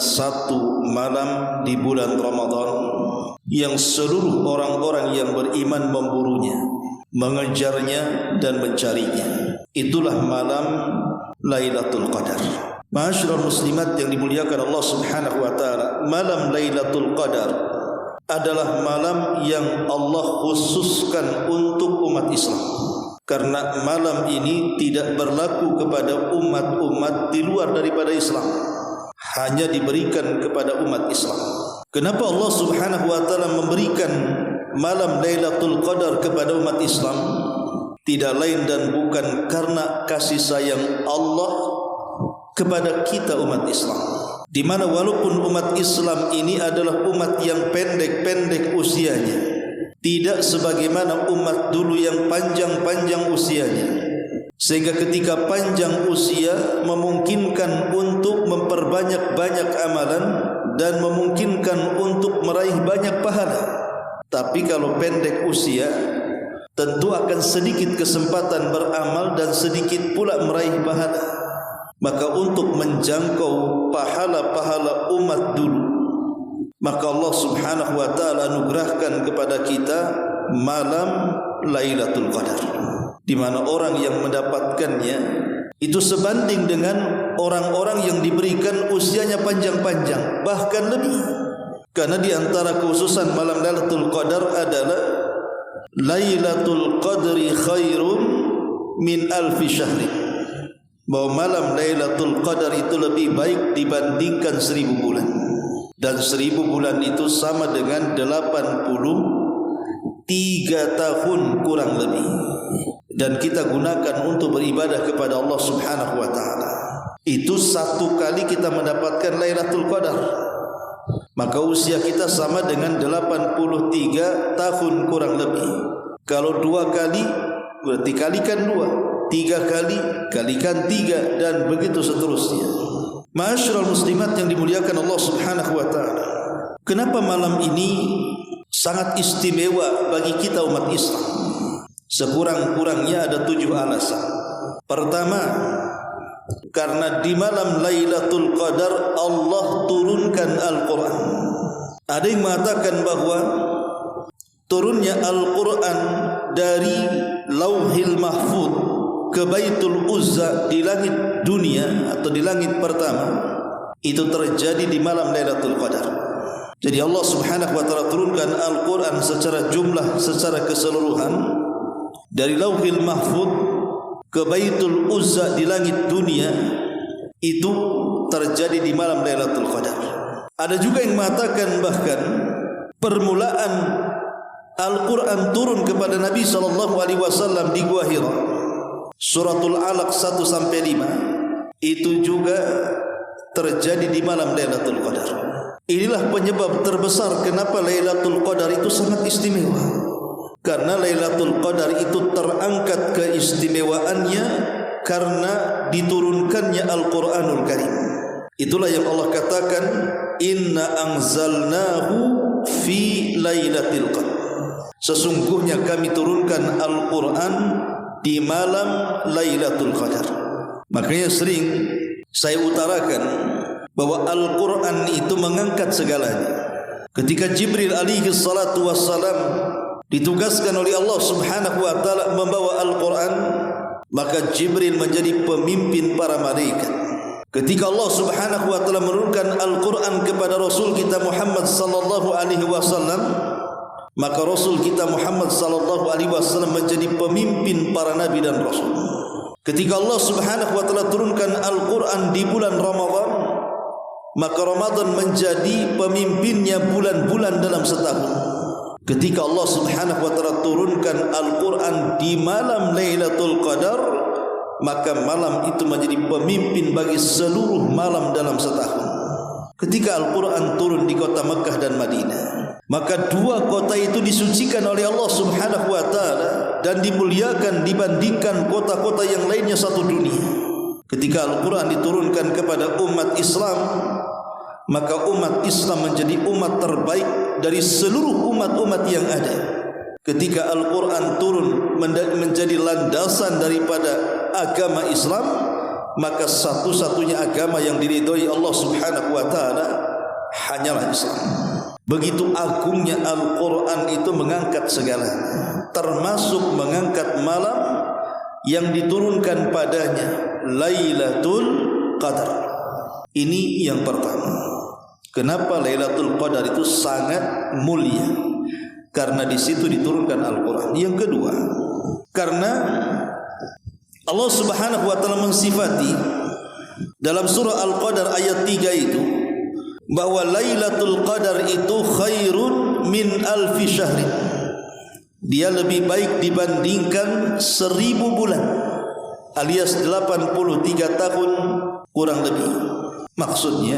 Satu malam di bulan Ramadan yang seluruh orang-orang yang beriman memburunya, mengejarnya dan mencarinya. Itulah malam Lailatul Qadar. Ma'asyiral muslimat yang dimuliakan Allah Subhanahu wa taala, malam Lailatul Qadar adalah malam yang Allah khususkan untuk umat Islam. Karena malam ini tidak berlaku kepada umat-umat di luar daripada Islam, hanya diberikan kepada umat Islam. Kenapa Allah Subhanahu wa taala memberikan malam Lailatul Qadar kepada umat Islam? Tidak lain dan bukan karena kasih sayang Allah kepada kita umat Islam. Di mana walaupun umat Islam ini adalah umat yang pendek-pendek usianya, tidak sebagaimana umat dulu yang panjang-panjang usianya, sehingga ketika panjang usia memungkinkan untuk memperbanyak-banyak amalan dan memungkinkan untuk meraih banyak pahala. Tapi kalau pendek usia, tentu akan sedikit kesempatan beramal dan sedikit pula meraih pahala. Maka untuk menjangkau pahala-pahala umat dulu, maka Allah Subhanahu wa taala anugerahkan kepada kita malam Lailatul Qadar, di mana orang yang mendapatkannya itu sebanding dengan orang-orang yang diberikan usianya panjang-panjang, bahkan lebih. Karena di antara khususan malam Lailatul Qadar adalah Lailatul Qadri khairum min alfi syahri, bahwa malam Lailatul Qadar itu lebih baik dibandingkan 1000 bulan. Dan 1000 bulan itu sama dengan 83 tahun kurang lebih. Dan kita gunakan untuk beribadah kepada Allah Subhanahu wa taala. Itu satu kali kita mendapatkan Lailatul Qadar, maka usia kita sama dengan 83 tahun kurang lebih. Kalau 2 kali berarti kalikan 2, 3 kali kalikan 3, dan begitu seterusnya. Ma'asyiral muslimat yang dimuliakan Allah Subhanahu wa taala, kenapa malam ini sangat istimewa bagi kita umat Islam? Sekurang-kurangnya ada 7 alasan. Pertama, karena di malam Lailatul Qadar Allah turunkan Al-Quran. Ada yang mengatakan bahwa turunnya Al-Quran dari Lauhil Mahfuz ke Baitul Uzza di langit dunia atau di langit pertama, itu terjadi di malam Lailatul Qadar. Jadi Allah Subhanahu wa taala turunkan Al-Quran secara jumlah, secara keseluruhan dari Lauhil Mahfuz ke Baitul Uzza di langit dunia, itu terjadi di malam Lailatul Qadar. Ada juga yang mengatakan bahkan permulaan Al-Quran turun kepada Nabi SAW di Gua Hira, Suratul Alaq 1-5, itu juga terjadi di malam Lailatul Qadar. Inilah penyebab terbesar kenapa Lailatul Qadar itu sangat istimewa. Karena Lailatul Qadar itu terangkat keistimewaannya karena diturunkannya Al-Quranul Karim. Itulah yang Allah katakan, Inna anzalnahu fi Lailatul Qadar. Sesungguhnya kami turunkan Al-Quran di malam Lailatul Qadar. Makanya sering saya utarakan bahwa Al-Quran itu mengangkat segalanya. Ketika Jibril alaihi salatu wassalam ditugaskan oleh Allah Subhanahu wa taala membawa Al-Quran, maka Jibril menjadi pemimpin para malaikat. Ketika Allah Subhanahu wa taala menurunkan Al-Quran kepada Rasul kita Muhammad sallallahu alaihi wasallam, maka Rasul kita Muhammad sallallahu alaihi wasallam menjadi pemimpin para nabi dan rasul. Ketika Allah Subhanahu wa taala turunkan Al-Quran di bulan Ramadan, maka Ramadan menjadi pemimpinnya bulan-bulan dalam setahun. Ketika Allah Subhanahu wa taala turunkan Al-Quran di malam Lailatul Qadar, maka malam itu menjadi pemimpin bagi seluruh malam dalam setahun. Ketika Al-Quran turun di kota Mekah dan Madinah, maka 2 kota itu disucikan oleh Allah Subhanahu wa taala dan dimuliakan dibandingkan kota-kota yang lainnya satu dunia. Ketika Al-Quran diturunkan kepada umat Islam, maka umat Islam menjadi umat terbaik dari seluruh umat-umat yang ada. Ketika Al-Quran turun menjadi landasan daripada agama Islam, maka satu-satunya agama yang diridhoi Allah Subhanahu wa taala hanyalah Islam. Begitu agungnya Al-Quran itu mengangkat segala, termasuk mengangkat malam yang diturunkan padanya, Lailatul Qadar. Ini yang pertama. Kenapa Lailatul Qadar itu sangat mulia? Karena di situ diturunkan Al-Quran. Yang kedua, karena Allah Subhanahu wa taala mensifati dalam surah Al-Qadar ayat 3 itu bahwa Lailatul Qadar itu khairun min alfi syahrin. Dia lebih baik dibandingkan 1000 bulan, alias 83 tahun kurang lebih. Maksudnya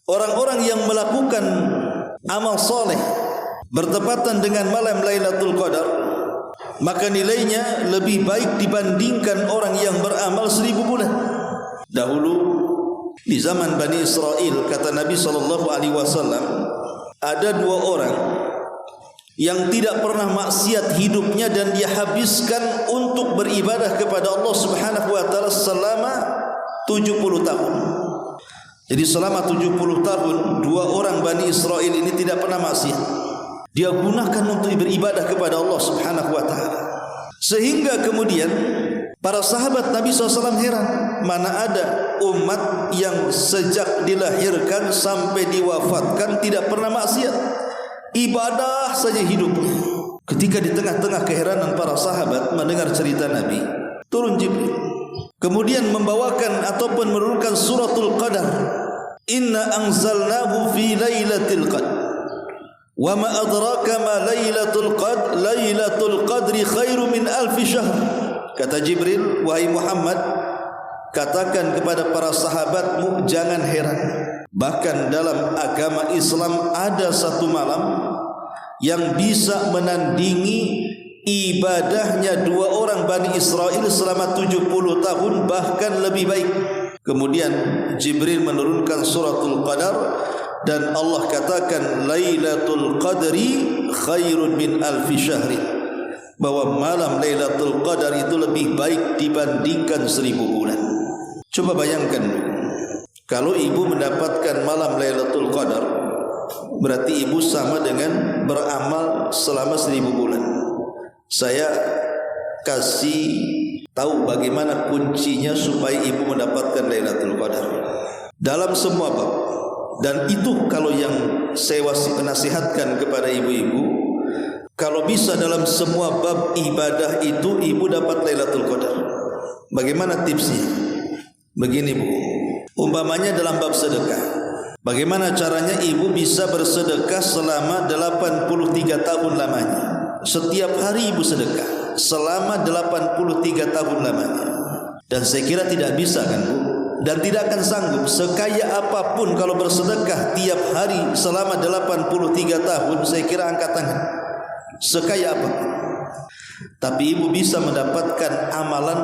orang-orang yang melakukan amal soleh bertepatan dengan malam Lailatul Qadar, maka nilainya lebih baik dibandingkan orang yang beramal 1000 bulan. Dahulu di zaman Bani Israel, kata Nabi SAW, ada 2 orang yang tidak pernah maksiat hidupnya dan dia habiskan untuk beribadah kepada Allah Subhanahu wa taala selama 70 tahun. Jadi selama 70 tahun 2 orang Bani Israel ini tidak pernah maksiat. Dia gunakan untuk beribadah kepada Allah Subhanahu wa taala. Sehingga kemudian para sahabat Nabi SAW heran, mana ada umat yang sejak dilahirkan sampai diwafatkan tidak pernah maksiat, ibadah saja hidupnya. Ketika di tengah-tengah keheranan para sahabat mendengar cerita Nabi, turun Jibril, kemudian membawakan ataupun menurunkan suratul Qadar. Inna anzalnahu fi lailatul qadr. Wa ma adraka ma lailatul qadr. Lailatul qadri khairu min alfi syahr. Kata Jibril, wahai Muhammad, katakan kepada para sahabatmu jangan heran. Bahkan dalam agama Islam ada satu malam yang bisa menandingi ibadahnya 2 orang Bani Israel selama 70 tahun, bahkan lebih baik. Kemudian Jibril menurunkan suratul Qadar dan Allah katakan Lailatul Qadri khairun min alfi syahrin, bahwa malam Lailatul Qadar itu lebih baik dibandingkan 1000 bulan. Coba bayangkan, kalau ibu mendapatkan malam Lailatul Qadar, berarti ibu sama dengan beramal selama 1000 bulan. Saya kasih tahu bagaimana kuncinya supaya ibu mendapatkan Lailatul Qadar dalam semua bab. Dan itu kalau yang saya nasihatkan kepada ibu-ibu, kalau bisa dalam semua bab ibadah itu ibu dapat Lailatul Qadar. Bagaimana tipsnya? Begini Bu, umpamanya dalam bab sedekah, bagaimana caranya ibu bisa bersedekah selama 83 tahun lamanya? Setiap hari ibu sedekah selama 83 tahun lamanya. Dan saya kira tidak bisa kan Bu? Dan tidak akan sanggup. Sekaya apapun kalau bersedekah tiap hari selama 83 tahun, saya kira angkat tangan. Sekaya apapun. Tapi ibu bisa mendapatkan amalan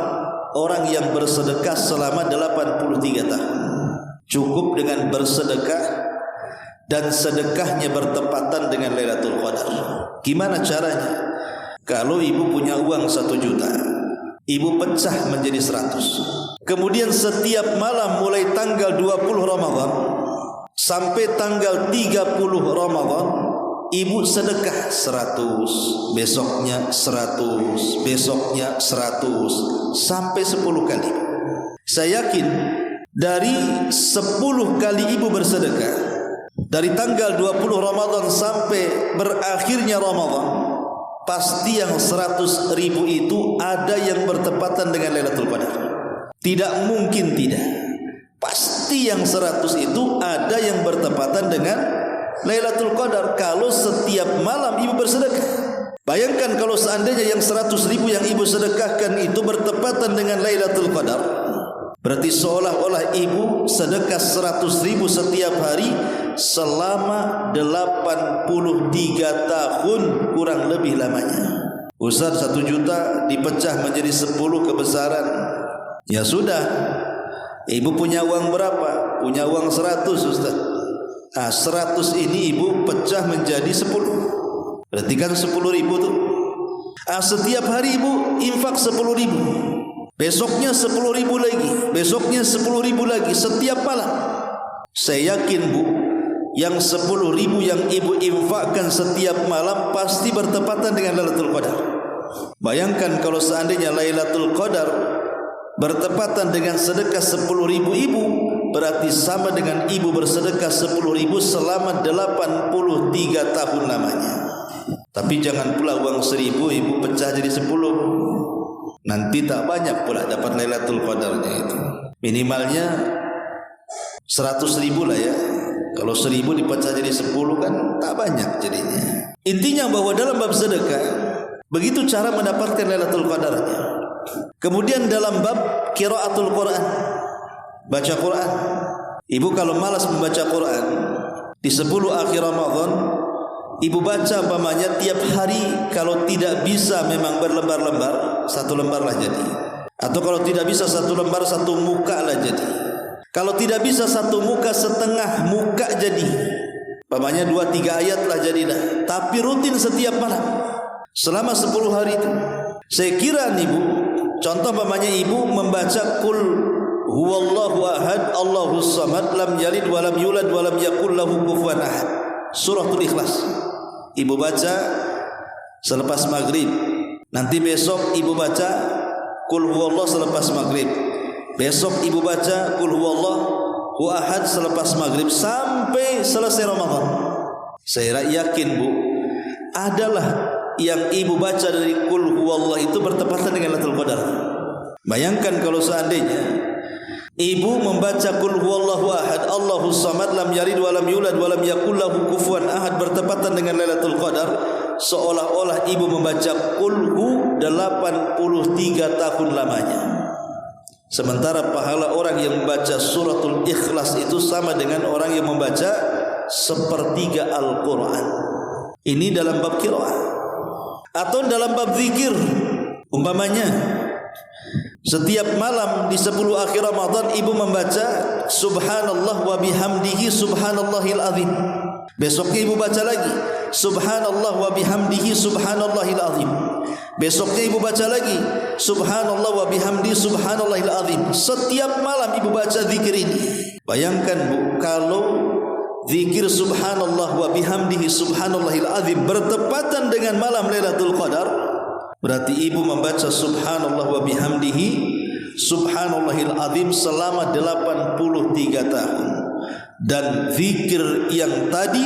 orang yang bersedekah selama 83 tahun. Cukup dengan bersedekah dan sedekahnya bertepatan dengan Lailatul Qadar. Gimana caranya? Kalau ibu punya uang 1 juta, ibu pecah menjadi 100. Kemudian setiap malam mulai tanggal 20 Ramadan sampai tanggal 30 Ramadan, ibu sedekah 100, besoknya 100, besoknya 100, sampai 10 kali. Saya yakin dari 10 kali ibu bersedekah, dari tanggal 20 Ramadan sampai berakhirnya Ramadan, pasti yang 100.000 itu ada yang bertepatan dengan Lailatul Qadar. Tidak mungkin tidak. Pasti yang 100 itu ada yang bertepatan dengan Lailatul Qadar kalau setiap malam ibu bersedekah. Bayangkan kalau seandainya yang 100.000 yang ibu sedekahkan itu bertepatan dengan Lailatul Qadar, berarti seolah-olah ibu sedekah 100.000 setiap hari selama 83 tahun kurang lebih lamanya. Ustaz, 1 juta dipecah menjadi 10 kebesaran. Ya sudah, ibu punya uang berapa? Punya uang 100 Ustaz. 100 ini ibu pecah menjadi 10. Berarti kan 10.000 tuh. Setiap hari ibu infak 10.000. Besoknya 10.000 lagi. Besoknya 10.000 lagi setiap malam. Saya yakin bu, yang 10.000 yang ibu infakkan setiap malam pasti bertepatan dengan Lailatul Qadar. Bayangkan kalau seandainya Lailatul Qadar bertepatan dengan sedekah 10.000 ibu, berarti sama dengan ibu bersedekah 10.000 selama 83 tahun lamanya. Tapi jangan pula uang 1.000 ibu pecah jadi 10. Nanti tak banyak pula dapat Lailatul Qadarnya itu. Minimalnya 100.000 lah ya. Kalau 1.000 dipecah jadi 10 kan tak banyak jadinya. Intinya bahwa dalam bab sedekah begitu cara mendapatkan Lailatul Qadarnya. Kemudian dalam bab qiraatul Quran, baca Quran. Ibu kalau malas membaca Quran di 10 akhir Ramadan, ibu baca umpamanya tiap hari. Kalau tidak bisa memang berlembar-lembar, 1 lembar lah jadi. Atau kalau tidak bisa 1 lembar, 1 muka lah jadi. Kalau tidak bisa 1 muka, setengah muka jadi. Umpamanya 2-3 ayat lah jadilah. Tapi rutin setiap malam selama 10 hari itu. Saya kira nih bu, contoh umpamanya ibu membaca Qul huwallahu ahad Allahus samad lam yalid walam yulad walam yakul lahu kufuwan ahad, Suratul Ikhlas. Ibu baca selepas maghrib. Nanti besok ibu baca Qul huwallahu selepas maghrib. Besok ibu baca Qul huwallahu ahad selepas maghrib sampai selesai Ramadan. Saya yakin bu, adalah yang ibu baca dari Qul huwallahu itu bertepatan dengan Lailatul Qadar. Bayangkan kalau seandainya ibu membaca Qul huwallahu ahad Allahus samad lam yalid walam yulad walam yakul lahu kufuwan ahad bertepatan dengan Lailatul Qadar, seolah-olah ibu membaca Qul hu 83 tahun lamanya. Sementara pahala orang yang membaca suratul Ikhlas itu sama dengan orang yang membaca 1/3 Al-Quran. Ini dalam bab qiraah. Atau dalam bab zikir, umpamanya setiap malam di 10 akhir Ramadan ibu membaca Subhanallah wa bihamdihi subhanallahil azim. Besoknya ibu baca lagi Subhanallah wa bihamdihi subhanallahil azim. Besoknya ibu baca lagi Subhanallah wa bihamdihi subhanallahil azim. Setiap malam ibu baca zikir ini. Bayangkan bu, kalau zikir subhanallah wa bihamdihi subhanallahil azim bertepatan dengan malam Lailatul Qadar, berarti ibu membaca subhanallah wa bihamdihi subhanallahil azim selama 83 tahun. Dan zikir yang tadi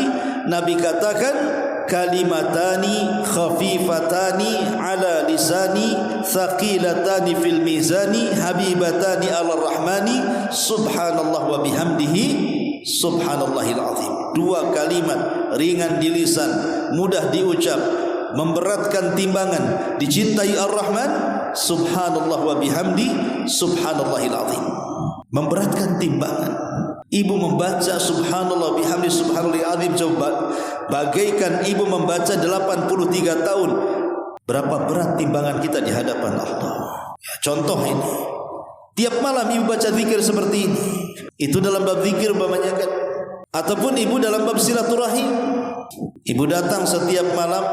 Nabi katakan kalimatani khafifatani ala lisani thaqilatani fil mizani habibatani ala rahmani subhanallah wa bihamdihi subhanallahil azim. 2 kalimat ringan di lisan, mudah diucap, memberatkan timbangan, dicintai Ar-Rahman, subhanallah wa bihamdi subhanallahil azim. Memberatkan timbangan. Ibu membaca subhanallah bihamdi subhanallahil azim, coba bagaikan ibu membaca 83 tahun. Berapa berat timbangan kita di hadapan Allah. Ya, contoh ini. Tiap malam ibu baca zikir seperti ini. Itu dalam bab zikir umpamanya kan. Ataupun ibu dalam bab silaturahim. Ibu datang setiap malam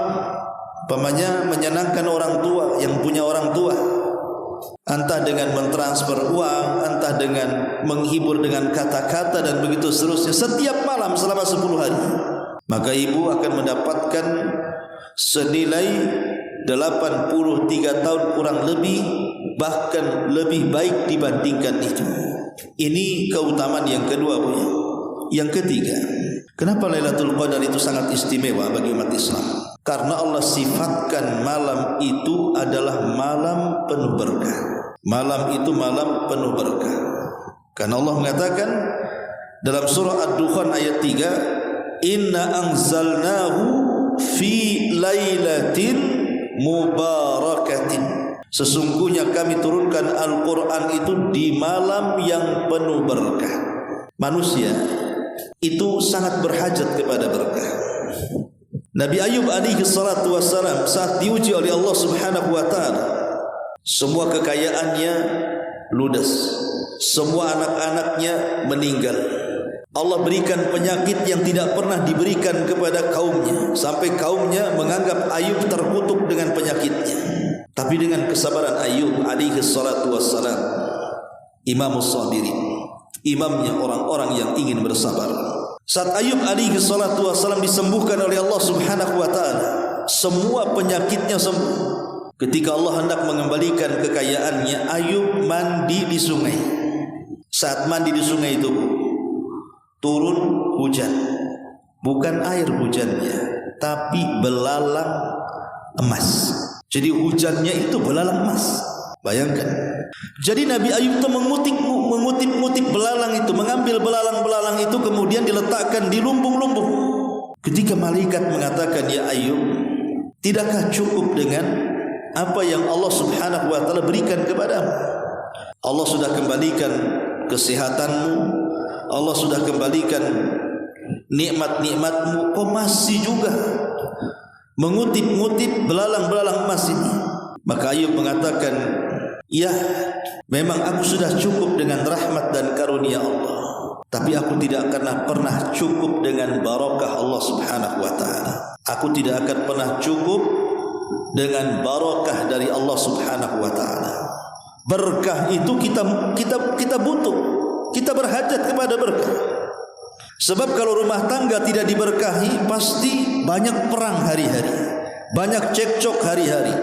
umpamanya menyenangkan orang tua yang punya orang tua. Entah dengan mentransfer uang, entah dengan menghibur dengan kata-kata dan begitu seterusnya setiap malam selama 10 hari. Maka ibu akan mendapatkan senilai 83 tahun kurang lebih, bahkan lebih baik dibandingkan itu. Ini keutamaan yang kedua bu. Yang ketiga, kenapa Lailatul Qadar itu sangat istimewa bagi umat Islam? Karena Allah sifatkan malam itu adalah malam penuh berkah. Malam itu malam penuh berkah. Karena Allah mengatakan dalam surah Ad-Dukhan ayat 3, Inna anzalnahu fi lailatin mubarakatin. Sesungguhnya kami turunkan Al-Quran itu di malam yang penuh berkah. Manusia itu sangat berhajat kepada berkah. Nabi Ayub alaihi salatu wassalam saat diuji oleh Allah subhanahu wa ta'ala, semua kekayaannya ludes, semua anak-anaknya meninggal. Allah berikan penyakit yang tidak pernah diberikan kepada kaumnya, sampai kaumnya menganggap Ayub terkutuk dengan penyakitnya. Tapi dengan kesabaran Ayub alaihi salatu wassalam, Imamus Sabirin, imamnya orang-orang yang ingin bersabar. Saat Ayub alaihi salatu wassalam disembuhkan oleh Allah subhanahu wa ta'ala, semua penyakitnya sembuh. Ketika Allah hendak mengembalikan kekayaannya, Ayub mandi di sungai. Saat mandi di sungai itu turun hujan. Bukan air hujannya, tapi belalang emas. Jadi hujannya itu belalang emas. Bayangkan. Jadi Nabi Ayub itu mengutip belalang itu, mengambil belalang-belalang itu kemudian diletakkan di lumbung-lumbung. Ketika malaikat mengatakan, "Ya Ayub, tidakkah cukup dengan apa yang Allah subhanahu wa ta'ala berikan kepadamu? Allah sudah kembalikan kesehatanmu, Allah sudah kembalikan nikmat-nikmatmu, kau masih juga mengutip-ngutip belalang-belalang emas ini?" Maka Ayub mengatakan, "Ya, memang aku sudah cukup dengan rahmat dan karunia Allah, tapi aku tidak akan pernah cukup dengan barakah Allah subhanahu wa ta'ala. Aku tidak akan pernah cukup dengan barakah dari Allah subhanahu wa ta'ala." Berkah itu kita butuh, kita berhajat kepada berkah. Sebab kalau rumah tangga tidak diberkahi, pasti banyak perang hari-hari, banyak cekcok hari-hari,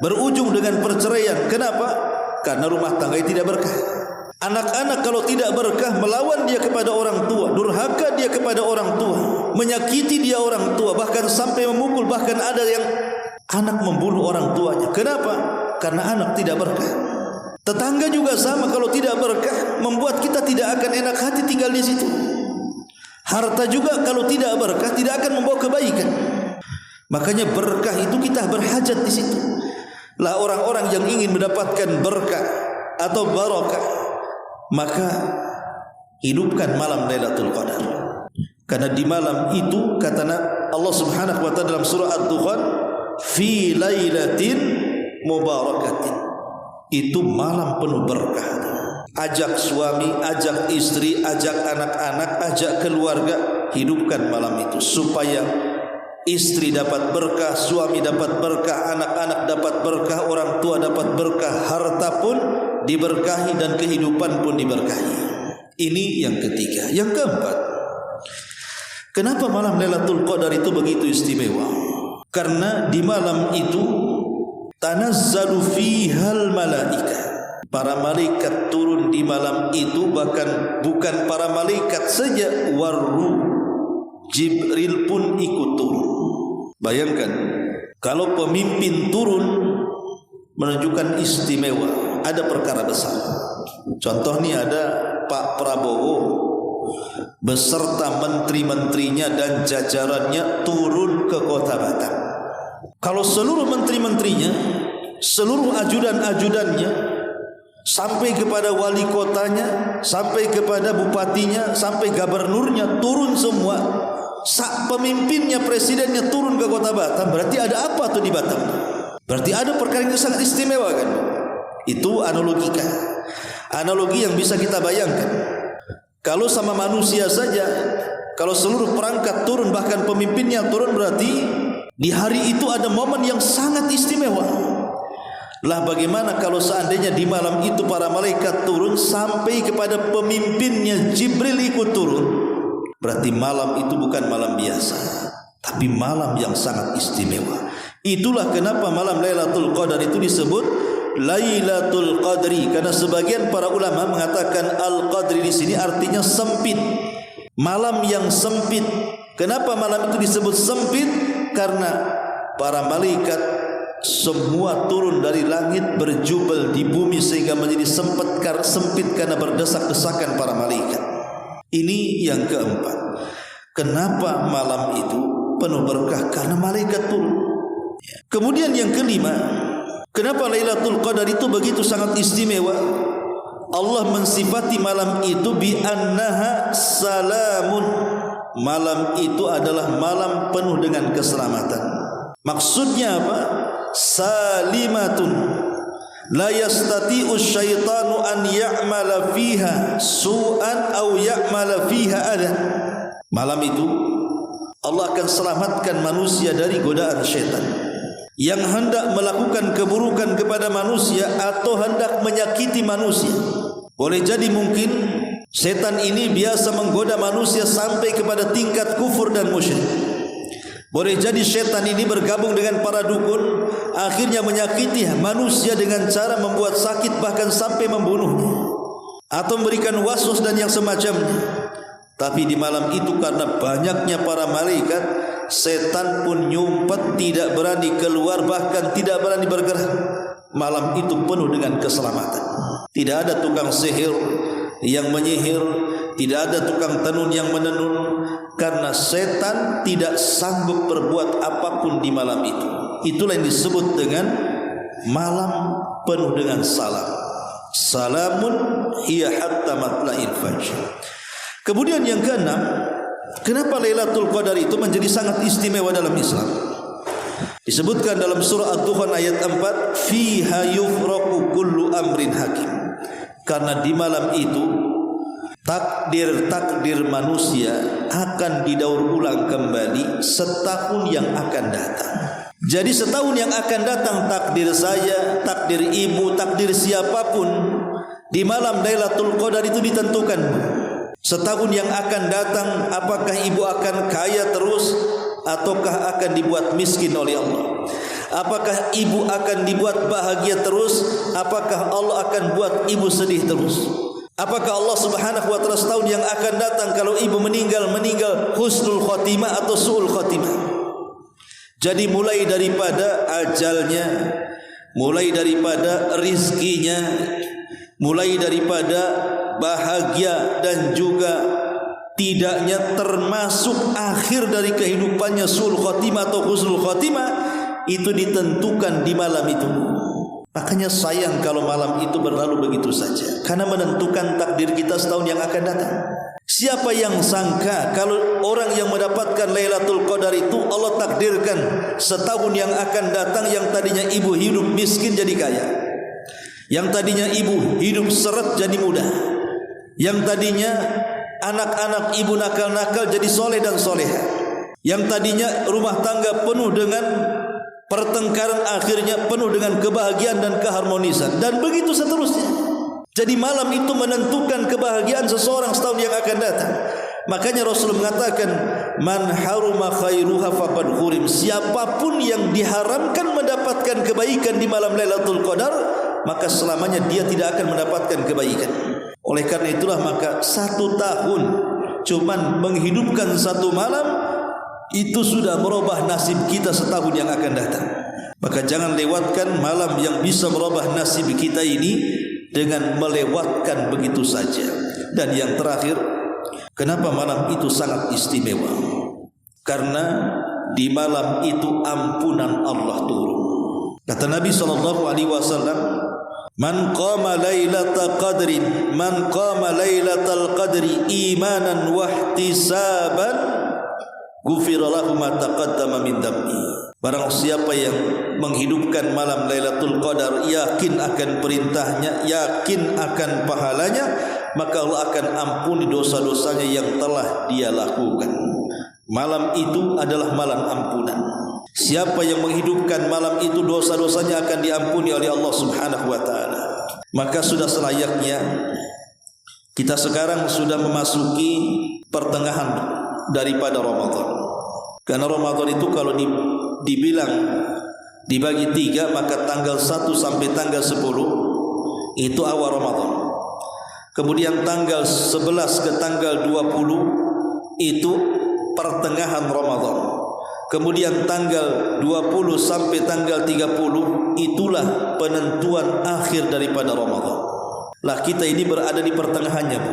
berujung dengan perceraian. Kenapa? Karena rumah tangga tidak berkah. Anak-anak kalau tidak berkah, melawan dia kepada orang tua, durhaka dia kepada orang tua, menyakiti dia orang tua, bahkan sampai memukul, bahkan ada yang anak membunuh orang tuanya. Kenapa? Karena anak tidak berkah. Tetangga juga sama, kalau tidak berkah membuat kita tidak akan enak hati tinggal di situ. Harta juga kalau tidak berkah tidak akan membawa kebaikan. Makanya berkah itu kita berhajat di situ. Lah orang-orang yang ingin mendapatkan berkah atau barakah, maka hidupkan malam Lailatul Qadar. Karena di malam itu kata Allah Subhanahu wa taala dalam surah Ad-Dukhan, fi lailatin mubarakatin. Itu malam penuh berkah. Ajak suami, ajak istri, ajak anak-anak, ajak keluarga, hidupkan malam itu supaya istri dapat berkah, suami dapat berkah, anak-anak dapat berkah, orang tua dapat berkah, harta pun diberkahi dan kehidupan pun diberkahi. Ini yang ketiga. Yang keempat, kenapa malam Lailatul Qadar itu begitu istimewa? Karena di malam itu tanazzalu fihal malaikah. Para malaikat turun di malam itu, bahkan bukan para malaikat saja, waruh, Jibril pun ikut turun. Bayangkan kalau pemimpin turun menunjukkan istimewa, ada perkara besar. Contoh nih, ada Pak Prabowo beserta menteri-menterinya dan jajarannya turun ke Kota Batam. Kalau seluruh menteri-menterinya, seluruh ajudan-ajudannya, sampai kepada wali kotanya, sampai kepada bupatinya, sampai gubernurnya turun semua, pemimpinnya, presidennya turun ke Kota Batam, berarti ada apa tuh di Batam? Berarti ada perkara yang sangat istimewa kan? Itu analogi yang bisa kita bayangkan. Kalau sama manusia saja, kalau seluruh perangkat turun, bahkan pemimpinnya turun, berarti di hari itu ada momen yang sangat istimewa. Lah bagaimana kalau seandainya di malam itu para malaikat turun sampai kepada pemimpinnya Jibril ikut turun? Berarti malam itu bukan malam biasa, tapi malam yang sangat istimewa. Itulah kenapa malam Lailatul Qadar itu disebut Lailatul Qadri, karena sebagian para ulama mengatakan Al-Qadri di sini artinya sempit. Malam yang sempit. Kenapa malam itu disebut sempit? Karena para malaikat semua turun dari langit berjubel di bumi sehingga menjadi sempit karena berdesak-desakan para malaikat. Ini yang keempat. Kenapa malam itu penuh berkah? Karena malaikat turun. Kemudian yang kelima, kenapa Lailatul Qadar itu begitu sangat istimewa? Allah mensifati malam itu bi annaha salamun. Malam itu adalah malam penuh dengan keselamatan. Maksudnya apa? Salimatun, la yastati'u syaitanu an ya'mala fiha su'an aw ya'mala fiha adhan. Malam itu Allah akan selamatkan manusia dari godaan syaitan yang hendak melakukan keburukan kepada manusia atau hendak menyakiti manusia. Boleh jadi mungkin setan ini biasa menggoda manusia sampai kepada tingkat kufur dan musyrik. Boleh jadi setan ini bergabung dengan para dukun, akhirnya menyakiti manusia dengan cara membuat sakit bahkan sampai membunuhnya, atau memberikan waswas dan yang semacamnya. Tapi di malam itu karena banyaknya para malaikat, setan pun nyumpet, tidak berani keluar, bahkan tidak berani bergerak. Malam itu penuh dengan keselamatan. Tidak ada tukang sihir yang menyihir, tidak ada tukang tenun yang menenun, karena setan tidak sanggup berbuat apapun di malam itu. Itulah yang disebut dengan malam penuh dengan salam. Salamun hiya hatta matla'il fajr. Kemudian yang keenam, kenapa Lailatul Qadar itu menjadi sangat istimewa dalam Islam? Disebutkan dalam surah Ad-Dukhan ayat 4, fiha yufraqu kullu amrin hakim. Karena di malam itu takdir-takdir manusia akan didaur ulang kembali setahun yang akan datang. Jadi setahun yang akan datang, takdir saya, takdir ibu, takdir siapapun di malam Lailatul Qadar itu ditentukan. Setahun yang akan datang, apakah ibu akan kaya terus ataukah akan dibuat miskin oleh Allah? Apakah ibu akan dibuat bahagia terus, apakah Allah akan buat ibu sedih terus? Apakah Allah Subhanahu wa taala setahun yang akan datang kalau ibu meninggal husnul khotimah atau su'ul khotimah? Jadi mulai daripada ajalnya, mulai daripada rizkinya, mulai daripada bahagia dan juga tidaknya, termasuk akhir dari kehidupannya su'ul khotimah atau husnul khotimah, itu ditentukan di malam itu. Makanya sayang kalau malam itu berlalu begitu saja, karena menentukan takdir kita setahun yang akan datang. Siapa yang sangka kalau orang yang mendapatkan Lailatul Qadar itu Allah takdirkan setahun yang akan datang, yang tadinya ibu hidup miskin jadi kaya, yang tadinya ibu hidup seret jadi muda, yang tadinya anak-anak ibu nakal-nakal jadi soleh dan soleha, yang tadinya rumah tangga penuh dengan pertengkaran akhirnya penuh dengan kebahagiaan dan keharmonisan, dan begitu seterusnya. Jadi malam itu menentukan kebahagiaan seseorang setahun yang akan datang. Makanya Rasul mengatakan, man haruma khairuha faqad hurim. Siapapun yang diharamkan mendapatkan kebaikan di malam Lailatul Qadar, maka selamanya dia tidak akan mendapatkan kebaikan. Oleh karena itulah maka 1 tahun cuman menghidupkan 1 malam itu sudah merubah nasib kita setahun yang akan datang. Maka jangan lewatkan malam yang bisa merubah nasib kita ini dengan melewatkan begitu saja. Dan yang terakhir, kenapa malam itu sangat istimewa? Karena di malam itu ampunan Allah turun. Kata Nabi SAW, man qama lailatal qadri, man qama lailatal qadri imanan wa ihtisaban ghufira lahu ma taqaddama min dhanbi. Barang siapa yang menghidupkan malam Lailatul Qadar, yakin akan perintahnya, yakin akan pahalanya, maka Allah akan ampuni dosa-dosanya yang telah dia lakukan. Malam itu adalah malam ampunan. Siapa yang menghidupkan malam itu, dosa-dosanya akan diampuni oleh Allah Subhanahu wa taala. Maka sudah selayaknya kita sekarang sudah memasuki pertengahan daripada Ramadan. Karena Ramadan itu kalau dibilang dibagi 3, maka tanggal 1 sampai tanggal 10 itu awal Ramadan. Kemudian tanggal 11 ke tanggal 20 itu pertengahan Ramadan. Kemudian tanggal 20 sampai tanggal 30 itulah penentuan akhir daripada Ramadan. Lah kita ini berada di pertengahannya, Bu.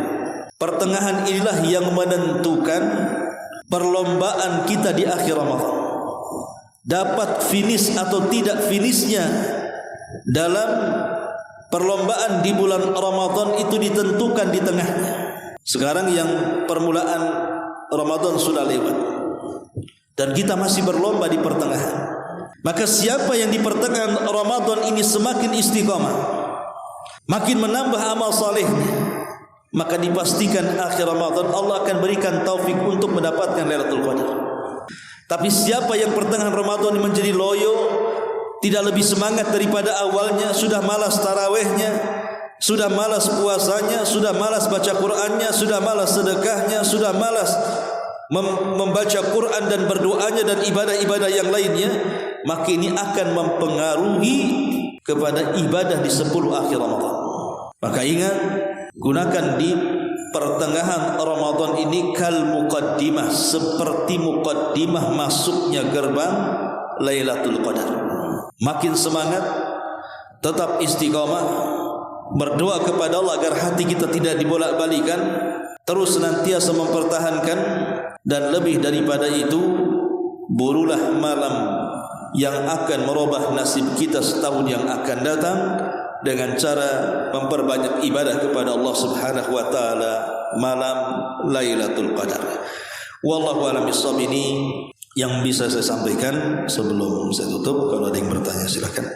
Pertengahan inilah yang menentukan perlombaan kita di akhir Ramadan. Dapat finish atau tidak finishnya dalam perlombaan di bulan Ramadan itu ditentukan di tengahnya. Sekarang yang permulaan Ramadan sudah lewat dan kita masih berlomba di pertengahan. Maka siapa yang di pertengahan Ramadan ini semakin istiqamah, makin menambah amal salehnya, maka dipastikan akhir Ramadan Allah akan berikan taufik untuk mendapatkan Lailatul Qadar. Tapi siapa yang pertengahan Ramadan menjadi loyo, tidak lebih semangat daripada awalnya, sudah malas tarawihnya, sudah malas puasanya, sudah malas baca Qur'annya, sudah malas sedekahnya, sudah malas membaca Quran dan berdoanya dan ibadah-ibadah yang lainnya, maka ini akan mempengaruhi kepada ibadah di 10 akhir Ramadan. Maka ingat, gunakan di pertengahan Ramadan ini kal muqaddimah, seperti muqaddimah masuknya gerbang Lailatul Qadar. Makin semangat, tetap istiqamah, berdoa kepada Allah agar hati kita tidak dibolak-balikan, terus senantiasa mempertahankan, dan lebih daripada itu, burulah malam yang akan merubah nasib kita setahun yang akan datang dengan cara memperbanyak ibadah kepada Allah Subhanahu wa taala malam Lailatul Qadar. Wallahu a'lam bishawab. Ini yang bisa saya sampaikan sebelum saya tutup. Kalau ada yang bertanya silakan.